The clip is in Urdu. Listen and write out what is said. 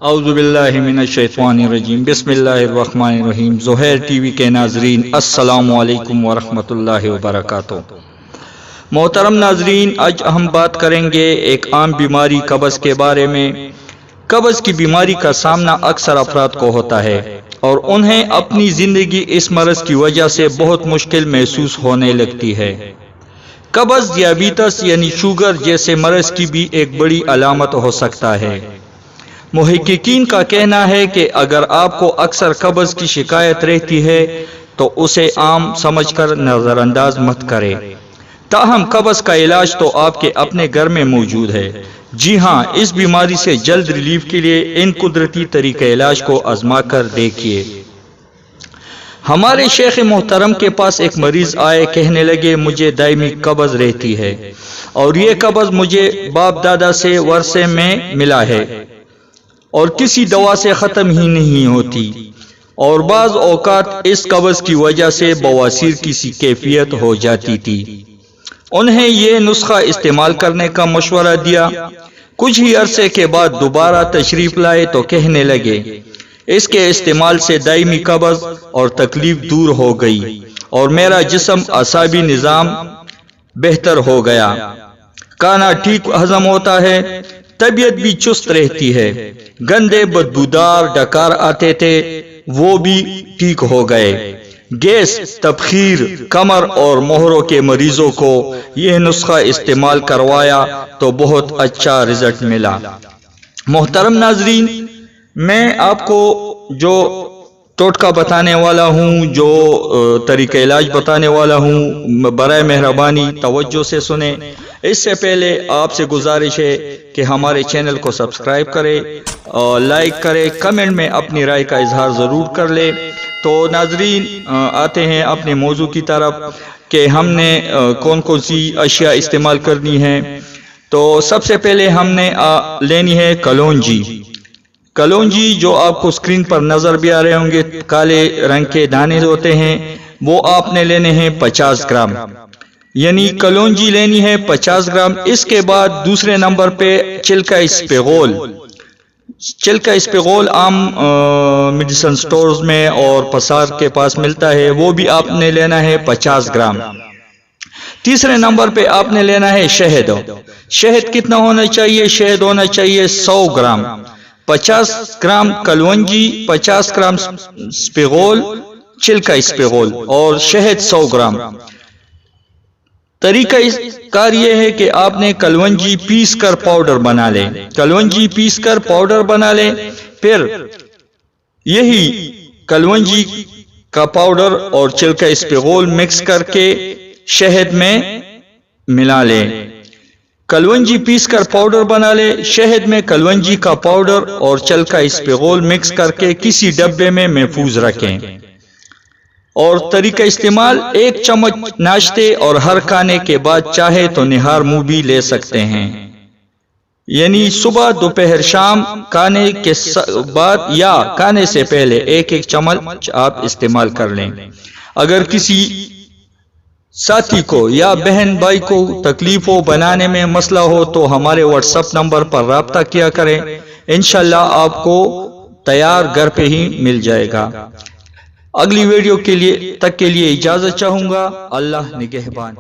اعوذ باللہ من الشیطان الرجیم، بسم اللہ الرحمن الرحیم۔ زہیر ٹی وی کے ناظرین، السلام علیکم ورحمۃ اللہ وبرکاتہ۔ محترم ناظرین، آج ہم بات کریں گے ایک عام بیماری قبض کے بارے میں۔ قبض کی بیماری کا سامنا اکثر افراد کو ہوتا ہے اور انہیں اپنی زندگی اس مرض کی وجہ سے بہت مشکل محسوس ہونے لگتی ہے۔ قبض ذیابیطس یعنی شوگر جیسے مرض کی بھی ایک بڑی علامت ہو سکتا ہے۔ محققین کا کہنا ہے کہ اگر آپ کو اکثر قبض کی شکایت رہتی ہے تو اسے عام سمجھ کر نظر انداز مت کریں۔ تاہم قبض کا علاج تو آپ کے اپنے گھر میں موجود ہے۔ جی ہاں، اس بیماری سے جلد ریلیف کے لیے ان قدرتی طریقہ علاج کو آزما کر دیکھیے۔ ہمارے شیخ محترم کے پاس ایک مریض آئے، کہنے لگے مجھے دائمی قبض رہتی ہے اور یہ قبض مجھے باپ دادا سے ورثے میں ملا ہے اور کسی دوا سے ختم ہی نہیں ہوتی، اور بعض اوقات اس قبض کی وجہ سے بواسیر کی سی کیفیت ہو جاتی تھی۔ انہیں یہ نسخہ استعمال کرنے کا مشورہ دیا۔ کچھ ہی عرصے کے بعد دوبارہ تشریف لائے تو کہنے لگے اس کے استعمال سے دائمی قبض اور تکلیف دور ہو گئی اور میرا جسم اعصابی نظام بہتر ہو گیا، کھانا ٹھیک ہضم ہوتا ہے، طبیعت بھی چست رہتی ہے، گندے بدبودار ڈکار آتے تھے وہ بھی ٹھیک ہو گئے۔ گیس، تبخیر، کمر اور مہروں کے مریضوں کو یہ نسخہ استعمال کروایا تو بہت اچھا رزلٹ ملا۔ محترم ناظرین، میں آپ کو جو ٹوٹکا بتانے والا ہوں، جو طریقہ علاج بتانے والا ہوں، برائے مہربانی توجہ سے سنیں۔ اس سے پہلے آپ سے گزارش ہے کہ ہمارے چینل کو سبسکرائب کریں اور لائک کریں، کمنٹ میں اپنی رائے کا اظہار ضرور کر لیں۔ تو ناظرین، آتے ہیں اپنے موضوع کی طرف کہ ہم نے کون کون سی اشیاء استعمال کرنی ہے۔ تو سب سے پہلے ہم نے لینی ہے کلونجی۔ کلونجی جو آپ کو اسکرین پر نظر بھی آ رہے ہوں گے، کالے رنگ کے دانے ہوتے ہیں، وہ آپ نے لینے ہیں 50 گرام، یعنی کلونجی لینی ہے 50 گرام۔ اس کے بعد دوسرے نمبر پہ چلکا اسپغول۔ چلکا اسپغول عام میڈیسن سٹورز میں اور پسار کے پاس ملتا ہے، وہ بھی آپ نے لینا ہے 50 گرام۔ تیسرے نمبر پہ آپ نے لینا ہے شہد۔ شہد کتنا ہونا چاہیے؟ شہد ہونا چاہیے 100 گرام۔ 50 گرام کلونجی، 50 گرام اسپغول، چلکا اسپغول اور شہد 100 گرام۔ طریقہ کار یہ ہے کہ آپ نے کلونجی پیس کر پاؤڈر بنا لیں۔ کلونجی پیس کر پاؤڈر بنا لیں، پھر یہی کلونجی کا پاؤڈر اور چلکا اسپغول مکس کر کے شہد میں ملا لیں۔ کلونجی پیس کر پاؤڈر بنا لیں، شہد میں کلونجی کا پاؤڈر اور چلکا اسپغول مکس کر کے کسی ڈبے میں محفوظ رکھیں۔ اور طریقہ استعمال: 1 چمچ ناشتے اور ہر کھانے کے بعد چاہے تو نہار منہ بھی لے سکتے ہیں، یعنی صبح، دوپہر، شام، کھانے کے بعد یا کھانے سے پہلے 1 چمچ آپ استعمال کر لیں۔ اگر کسی ساتھی کو یا بہن بھائی کو تکلیف ہو، بنانے میں مسئلہ ہو تو ہمارے واٹس ایپ نمبر پر رابطہ کیا کریں، انشاءاللہ آپ کو تیار گھر پہ ہی مل جائے گا۔ اگلی ویڈیو کے لیے اجازت چاہوں گا۔ اللہ نگہبان۔